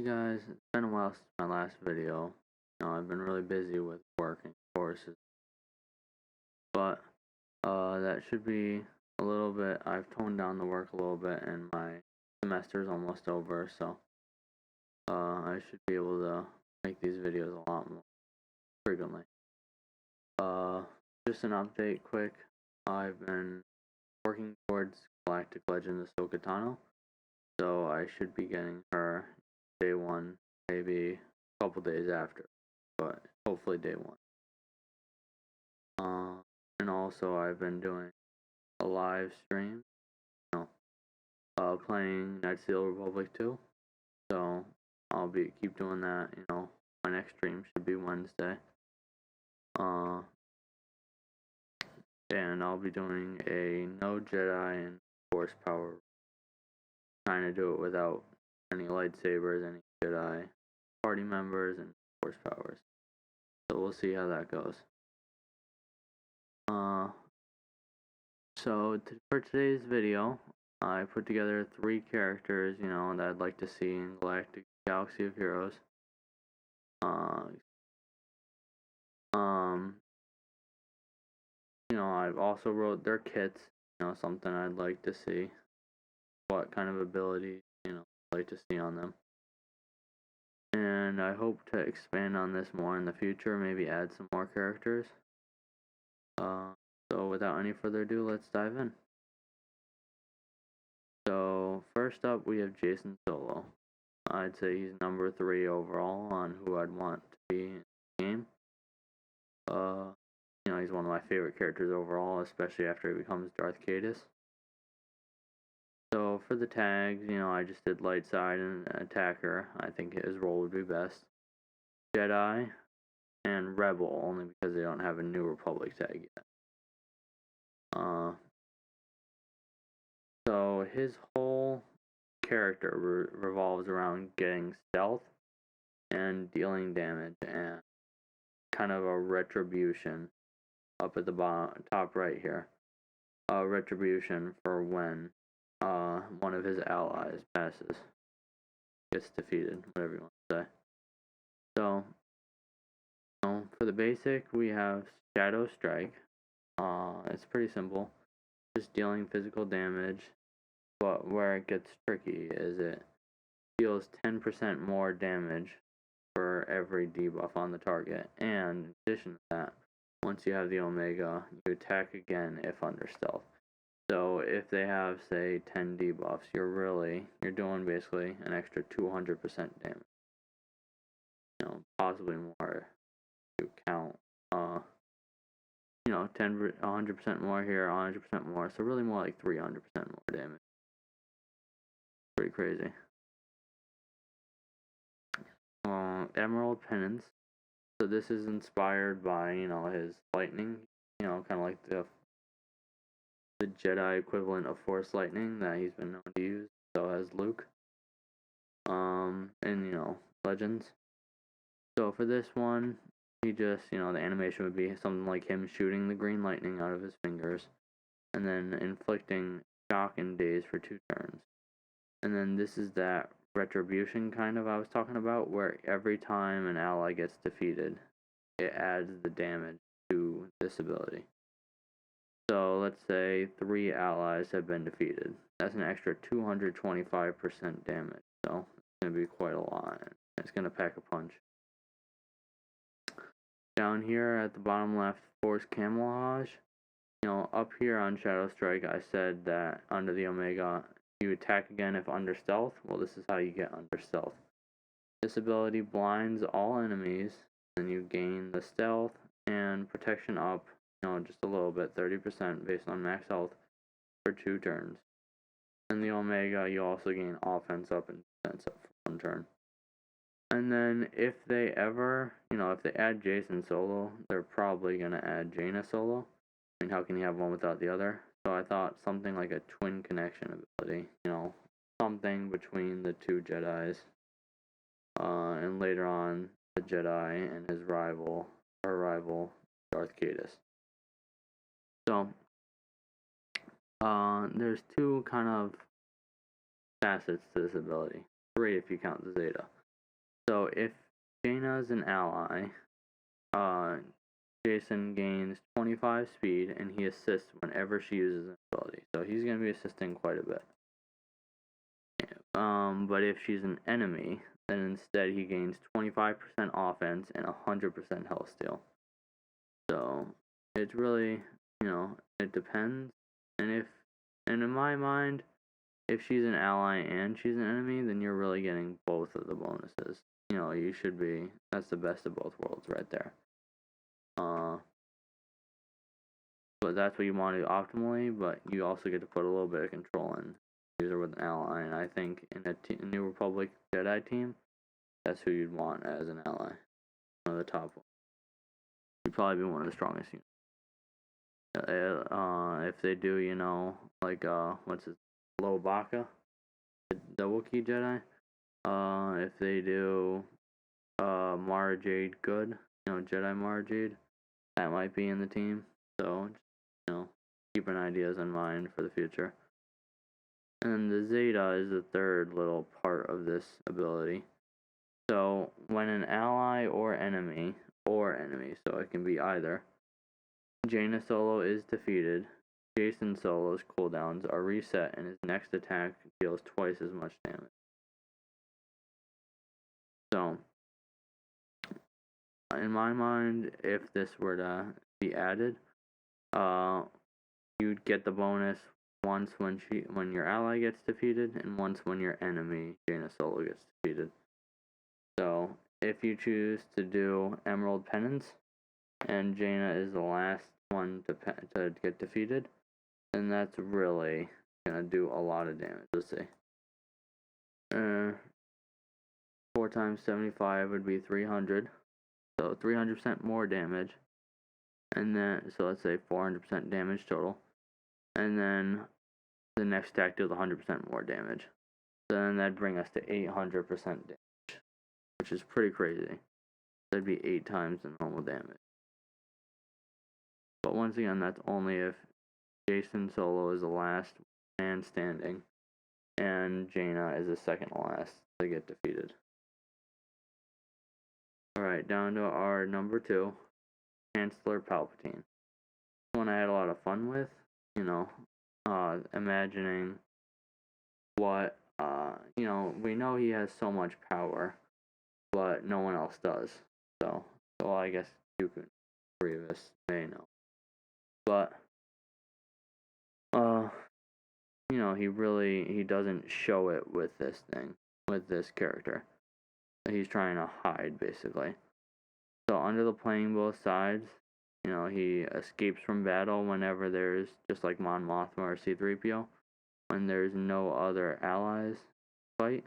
guys, it's been a while since my last video. I've been really busy with work and courses, but that should be a little bit. I've toned down the work a little bit, and my semester is almost over, so I should be able to make these videos a lot more frequently. Just an update, quick. I've been working towards Galactic Legend Ahsoka, so I should be getting her day one, maybe a couple days after, but hopefully day one. And also I've been doing a live stream, playing Knights of the Old Republic 2. So I'll keep doing that. My next stream should be Wednesday. And I'll be doing a no Jedi and Force power. Trying to do it without any lightsabers, any Jedi party members, and Force powers. So we'll see how that goes. So for today's video, I put together 3 characters, that I'd like to see in Galactic Galaxy of Heroes. I've also wrote their kits, something I'd like to see. What kind of abilities, I'd like to see on them. And I hope to expand on this more in the future, maybe add some more characters. So without any further ado, let's dive in. So first up, we have Jacen Solo. I'd say he's number 3 overall on who I'd want to be in the game. He's one of my favorite characters overall, especially after he becomes Darth Caedus. So for the tags, I just did light side and attacker. I think his role would be best. Jedi and Rebel, only because they don't have a New Republic tag yet. So his whole character revolves around getting stealth and dealing damage and kind of a retribution up at the top right here. Retribution for when one of his allies passes, gets defeated, whatever you want to say. So, for the basic, we have Shadow Strike. It's pretty simple, just dealing physical damage, but where it gets tricky is it deals 10% more damage for every debuff on the target, and in addition to that, once you have the Omega, you attack again if under stealth. So if they have, say, 10 debuffs, you're doing basically an extra 200% damage. Possibly more to count. 100% more here, 100% more. So really more like 300% more damage. Pretty crazy. Emerald Penance. So this is inspired by, his lightning. Kind of like the Jedi equivalent of Force Lightning that he's been known to use. So has Luke. And Legends. So for this one, he just, the animation would be something like him shooting the green lightning out of his fingers, and then inflicting shock and daze for 2 turns. And then this is that retribution kind of I was talking about, where every time an ally gets defeated, it adds the damage to this ability. So let's say 3 allies have been defeated. That's an extra 225% damage. So it's going to be quite a lot. It's going to pack a punch. Down here at the bottom left, Force Camouflage. Up here on Shadow Strike, I said that under the Omega, you attack again if under stealth. Well, this is how you get under stealth. This ability blinds all enemies, and you gain the stealth and protection up, just a little bit, 30% based on max health for 2 turns. And the Omega, you also gain offense up and defense up for 1 turn. And then if they ever, if they add Jacen Solo, they're probably going to add Jaina Solo. I mean, how can you have one without the other? So I thought something like a twin connection ability, something between the 2 Jedis. And later on, the Jedi and his rival, Darth Caedus. So, there's 2 kind of facets to this ability. 3 if you count the Zeta. So if Jaina is an ally, Jason gains 25 speed, and he assists whenever she uses an ability. So he's going to be assisting quite a bit. But if she's an enemy, then instead he gains 25% offense and 100% health steal. So it's really, it depends. And in my mind, if she's an ally and she's an enemy, then you're really getting both of the bonuses. You should be, that's the best of both worlds right there. But that's what you want to do optimally, but you also get to put a little bit of control in user with an ally, and I think in a New Republic Jedi team, that's who you'd want as an ally. One of the top ones. You'd probably be one of the strongest units. If they do, what's his, Lobaka, the Wookiee Jedi. If they do, Mara Jade Good, Jedi Mara Jade, that might be in the team. So, keep an ideas in mind for the future. And the Zeta is the third little part of this ability. So when an ally or enemy, so it can be either, Jaina solo is defeated, Jason solo's cooldowns are reset and his next attack deals twice as much damage. So, in my mind, if this were to be added, you'd get the bonus once when your ally gets defeated, and once when your enemy Jaina solo gets defeated. So if you choose to do Emerald Penance, and Jaina is the last one to get defeated, then that's really gonna do a lot of damage. Let's see. 4 times 75 would be 300, so 300% more damage. And then, so let's say 400% damage total. And then the next stack deals 100% more damage. So then that'd bring us to 800% damage, which is pretty crazy. That'd be 8 times the normal damage. But once again, that's only if Jason solo is the last man standing, and Jaina is the second last to get defeated. Alright, down to our number 2, Chancellor Palpatine. This one I had a lot of fun with, imagining what, we know he has so much power, but no one else does. So I guess you can, Grievous may know. But, he doesn't show it with this character. He's trying to hide, basically. So under the playing both sides, he escapes from battle whenever there's, just like Mon Mothma or C-3PO, when there's no other allies fight.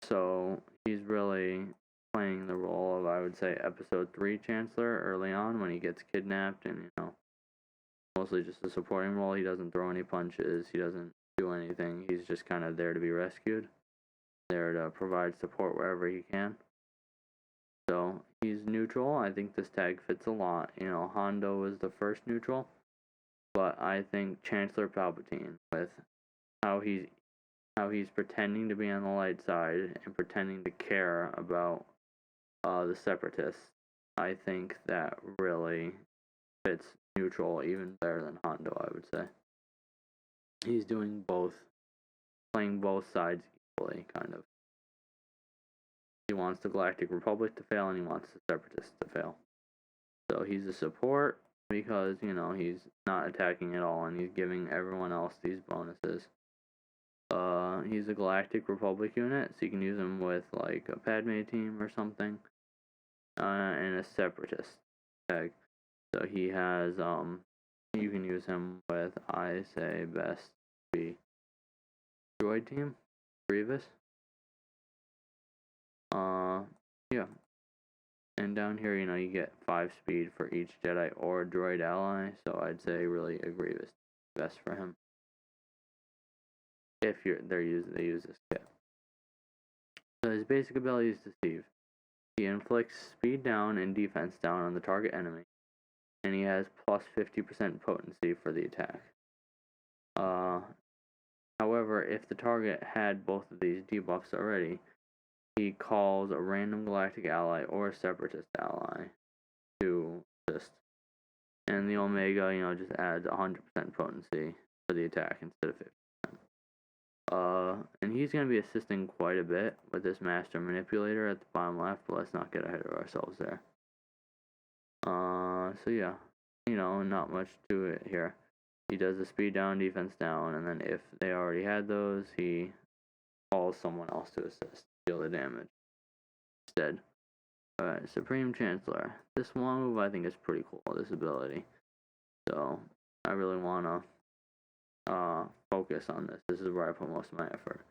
So he's really playing the role of, I would say, Episode 3 Chancellor early on when he gets kidnapped, and, mostly just a supporting role. He doesn't throw any punches, he doesn't do anything, he's just kind of there to be rescued, there to provide support wherever he can. So he's neutral. I think this tag fits a lot. Hondo was the first neutral, but I think Chancellor Palpatine, with how he's pretending to be on the light side and pretending to care about the Separatists, I think that really fits neutral even better than Hondo, I would say. He's doing both, playing both sides equally, kind of. He wants the Galactic Republic to fail, and he wants the Separatists to fail. So he's a support because, he's not attacking at all, and he's giving everyone else these bonuses. He's a Galactic Republic unit, so you can use him with, like, a Padme team or something. And a Separatist tag. So he has, you can use him with, I say, best be droid team, Grievous. Yeah. And down here, you get 5 speed for each Jedi or droid ally, so I'd say really a Grievous best for him. If they use this kit. So his basic ability is Deceive. He inflicts speed down and defense down on the target enemy, and he has plus 50% potency for the attack. However, if the target had both of these debuffs already, he calls a random galactic ally or a separatist ally to assist. And the Omega, just adds 100% potency for the attack instead of 50%. And he's going to be assisting quite a bit with this Master Manipulator at the bottom left, but let's not get ahead of ourselves there. So yeah, not much to it here. He does the speed down, defense down, and then if they already had those, he calls someone else to assist, deal the damage instead. Alright, Supreme Chancellor. This one move I think is pretty cool, this ability. So, I really want to focus on this. This is where I put most of my effort.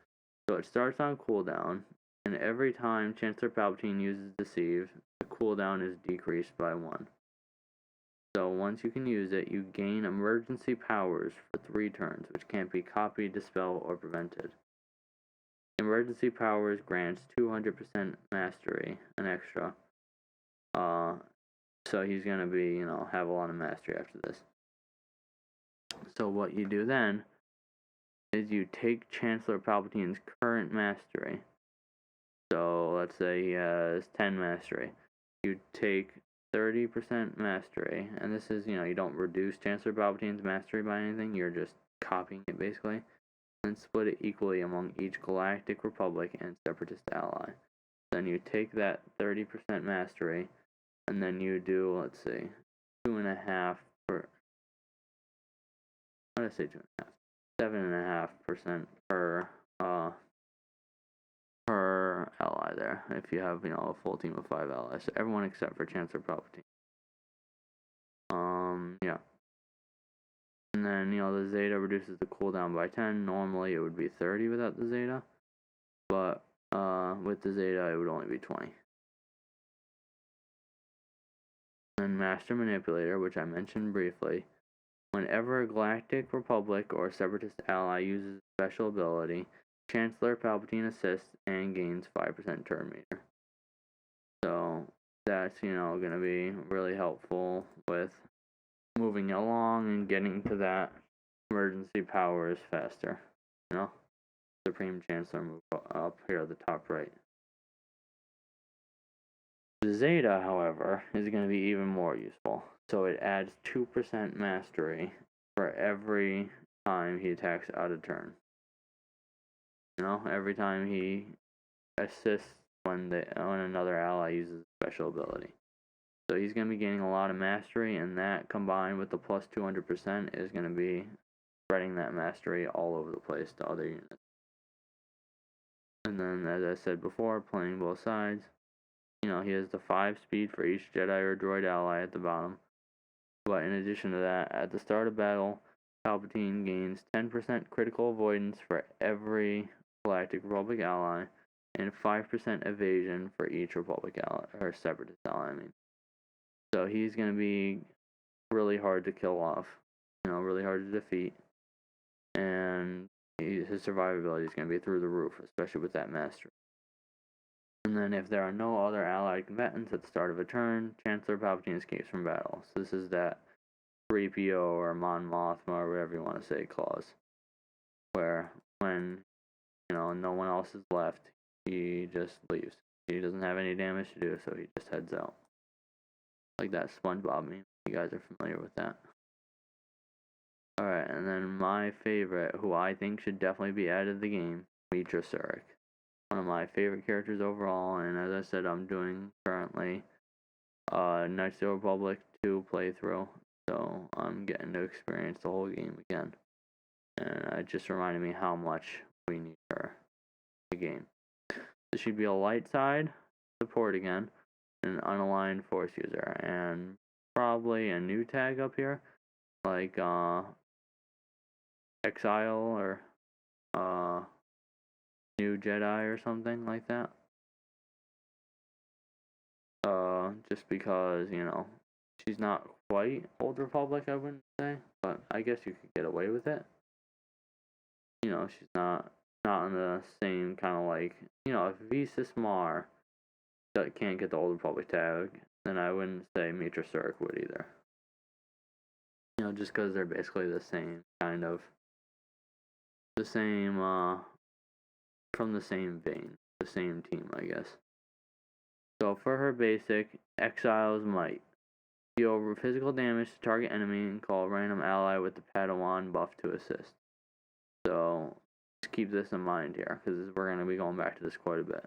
So it starts on cooldown, and every time Chancellor Palpatine uses Deceive, the cooldown is decreased by 1. So once you can use it, you gain emergency powers for 3 turns, which can't be copied, dispelled, or prevented. Emergency powers grants 200% mastery, an extra. So he's gonna be, have a lot of mastery after this. So what you do then is you take Chancellor Palpatine's current mastery. So let's say he has 10 mastery. You take 30% mastery, and this is, you don't reduce Chancellor Palpatine's mastery by anything, you're just copying it basically, and split it equally among each Galactic Republic and Separatist ally. Then you take that 30% mastery, and then you do, let's see, 2.5 per, what did I say 2.5? 7.5% per ally there, if you have, a full team of 5 allies. So everyone except for Chancellor Palpatine. Yeah. And then, the Zeta reduces the cooldown by 10. Normally it would be 30 without the Zeta. But, with the Zeta it would only be 20. And Master Manipulator, which I mentioned briefly. Whenever a Galactic Republic or Separatist ally uses a special ability, Chancellor Palpatine assists and gains 5% turn meter. So that's, going to be really helpful with moving along and getting to that emergency powers faster. Supreme Chancellor move up here at the top right. The Zeta, however, is going to be even more useful. So it adds 2% mastery for every time he attacks out of turn. Every time he assists when another ally uses a special ability. So he's going to be gaining a lot of mastery, and that combined with the plus 200% is going to be spreading that mastery all over the place to other units. And then, as I said before, playing both sides. He has the 5 speed for each Jedi or droid ally at the bottom. But in addition to that, at the start of battle, Palpatine gains 10% critical avoidance for every Galactic Republic ally, and 5% evasion for each Republic ally, or Separatist ally, So he's going to be really hard to kill off, really hard to defeat, and his survivability is going to be through the roof, especially with that mastery. And then if there are no other allied combatants at the start of a turn, Chancellor Palpatine escapes from battle. So this is that 3PO or Mon Mothma or whatever you want to say clause, where when, no one else is left, he just leaves. He doesn't have any damage to do, so he just heads out. Like that SpongeBob meme. You guys are familiar with that. Alright, and then my favorite, who I think should definitely be added to the game, Mitra Surik. One of my favorite characters overall, and as I said, I'm doing currently Knights of the Republic 2 playthrough, so I'm getting to experience the whole game again. And it just reminded me how much we need her in the game. This should be a light side support again, an unaligned force user, and probably a new tag up here, like Exile or New Jedi or something like that. Just because, she's not quite Old Republic, I wouldn't say, but I guess you could get away with it. She's not in the same kind of like, if Visas Mar can't get the Old Republic tag, then I wouldn't say Mitra Surik would either. Just because they're basically the same kind of the same, from the same vein, the same team, I guess. So for her basic, Exile's Might. Deal physical damage to target enemy and call a random ally with the Padawan buff to assist. So just keep this in mind here, because we're going to be going back to this quite a bit.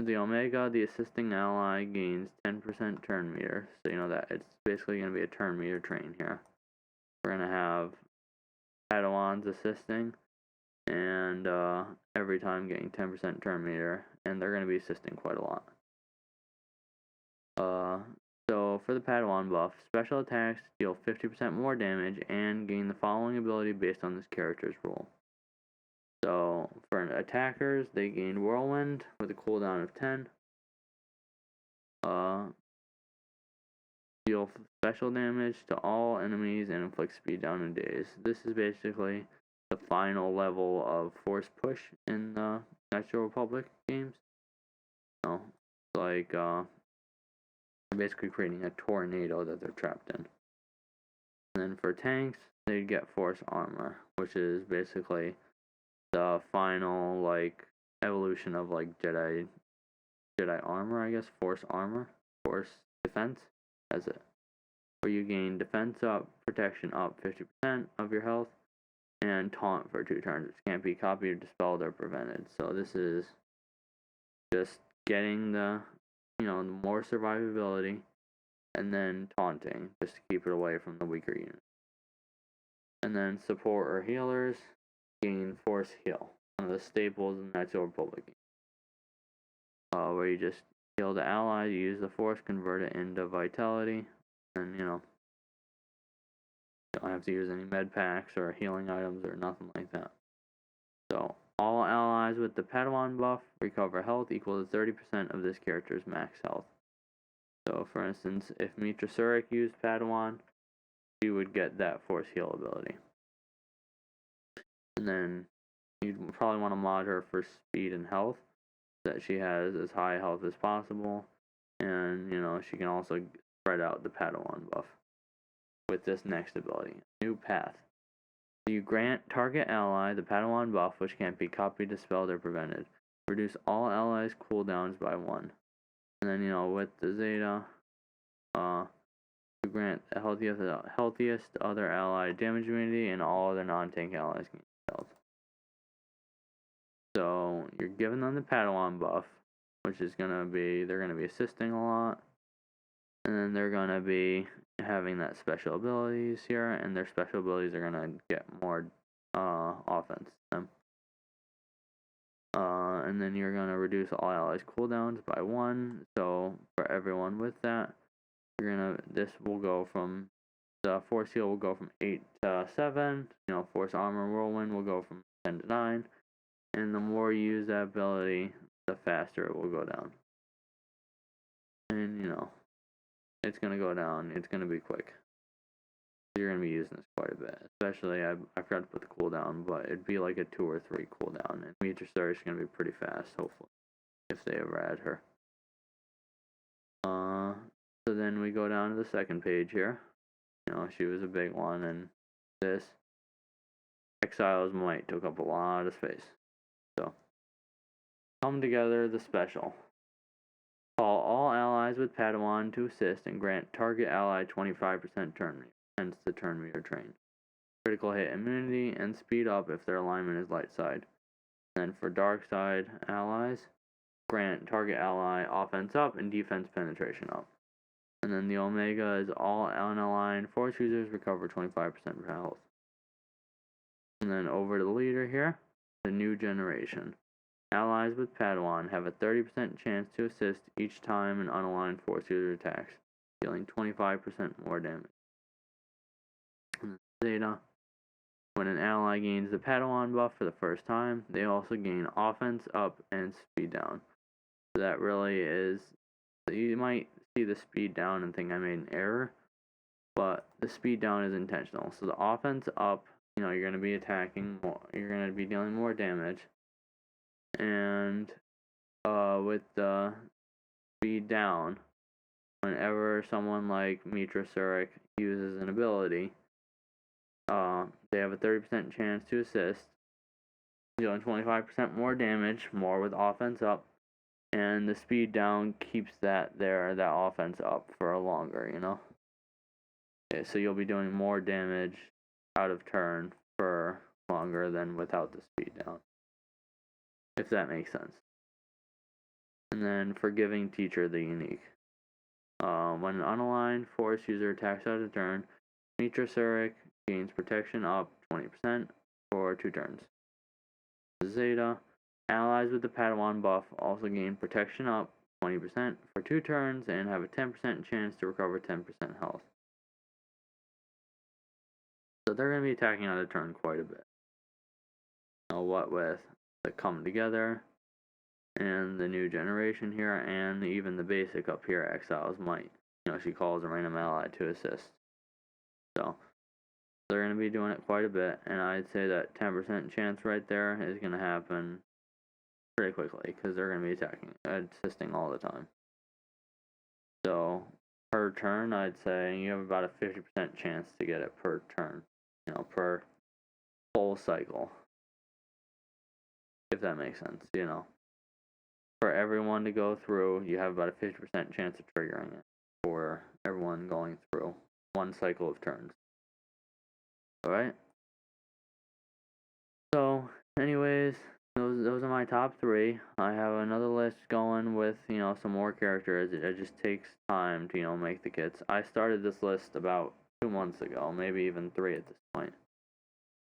The Omega, the assisting ally gains 10% turn meter. So you know that it's basically going to be a turn meter train here. We're going to have Padawans assisting, and every time getting 10% turn meter, and they're going to be assisting quite a lot. So for the Padawan buff, special attacks deal 50% more damage and gain the following ability based on this character's role. So for attackers, they gain Whirlwind with a cooldown of 10. Deal special damage to all enemies and inflict speed down in days. This is basically the final level of Force Push in the Natural Republic games. So, like, basically creating a tornado that they're trapped in. And then for tanks, they get Force Armor, which is basically the final, like, evolution of, like, Jedi armor, I guess. Force armor, Force defense, that's it. Where you gain defense up, protection up 50% of your health, and taunt for 2 turns, which can't be copied, dispelled, or prevented. So this is just getting the, the more survivability, and then taunting, just to keep it away from the weaker units. And then support or healers gain Force Heal, one of the staples in Natural Republic games. Where you just heal the ally, you use the Force, convert it into Vitality, and you don't have to use any med packs or healing items or nothing like that. So all allies with the Padawan buff recover health equal to 30% of this character's max health. So for instance, if Mitra Surik used Padawan, she would get that Force Heal ability. And then you'd probably want to mod her for speed and health, so that she has as high health as possible. And, she can also spread out the Padawan buff with this next ability, New Path. So you grant target ally the Padawan buff, which can't be copied, dispelled, or prevented. Reduce all allies' cooldowns by 1. And then, with the Zeta, you grant the healthiest other ally damage immunity, and all other non-tank allies gain health. So you're giving them the Padawan buff, which is they're gonna be assisting a lot, and then they're gonna be having that special abilities here, and their special abilities are gonna get more offense. And then you're gonna reduce all allies cooldowns by 1. So for everyone with that, this will go from the Force Heal will go from 8 to 7. Force Armor Whirlwind will go from 10 to 9. And the more you use that ability, the faster it will go down. And, it's going to go down. It's going to be quick. You're going to be using this quite a bit. Especially, I forgot to put the cooldown, but it'd be like a 2 or 3 cooldown. And Mitra Surik is going to be pretty fast, hopefully, if they ever add her. So then we go down to the second page here. She was a big one, and this Exile's Might took up a lot of space. So, come together, the special. Call all allies with Padawan to assist and grant target ally 25% turn meter, hence the turn meter train. Critical hit immunity and speed up if their alignment is light side. Then for dark side allies, grant target ally offense up and defense penetration up. And then the Omega is all unaligned Force users recover 25% health. And then over to the leader here, the new generation. Allies with Padawan have a 30% chance to assist each time an unaligned Force user attacks, dealing 25% more damage. And Zeta. When an ally gains the Padawan buff for the first time, they also gain offense up and speed down. So that really is, you might see the speed down and think I made an error, but the speed down is intentional. So the offense up, you're going to be attacking more, you're going to be dealing more damage, and with the speed down, whenever someone like Mitra Surik uses an ability, they have a 30% chance to assist, dealing 25% more damage, more with offense up, and the speed down keeps that offense up for a longer, Okay, so you'll be doing more damage out of turn for longer than without the speed down, if that makes sense. And then Forgiving Teacher, the unique. When an unaligned force user attacks out of turn, Mitra Surik gains protection up 20% for 2 turns. Zeta, allies with the Padawan buff also gain protection up 20% for 2 turns and have a 10% chance to recover 10% health. So they're going to be attacking out of turn quite a bit. What with the Come Together and the new generation here, and even the basic up here, Exile's Might. She calls a random ally to assist. So they're going to be doing it quite a bit, and I'd say that 10% chance right there is going to happen pretty quickly, because they're going to be assisting all the time. So per turn, I'd say you have about a 50% chance to get it per turn, per full cycle, if that makes sense. For everyone to go through, you have about a 50% chance of triggering it for everyone going through one cycle of turns. Alright? So, anyways, those are my top 3. I have another list going with, some more characters. It just takes time to, make the kits. I started this list about 2 months ago, maybe even 3 at this point.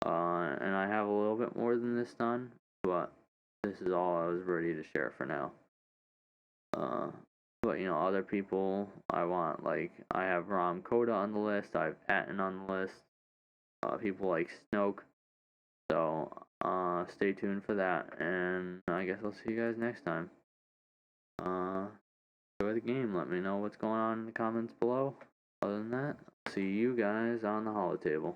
And I have a little bit more than this done, but this is all I was ready to share for now. But other people I want, like I have Ram Koda on the list, I have Atten on the list, people like Snoke. So stay tuned for that, and I guess I'll see you guys next time. Enjoy the game. Let me know what's going on in the comments below. Other than that, I'll see you guys on the holotable.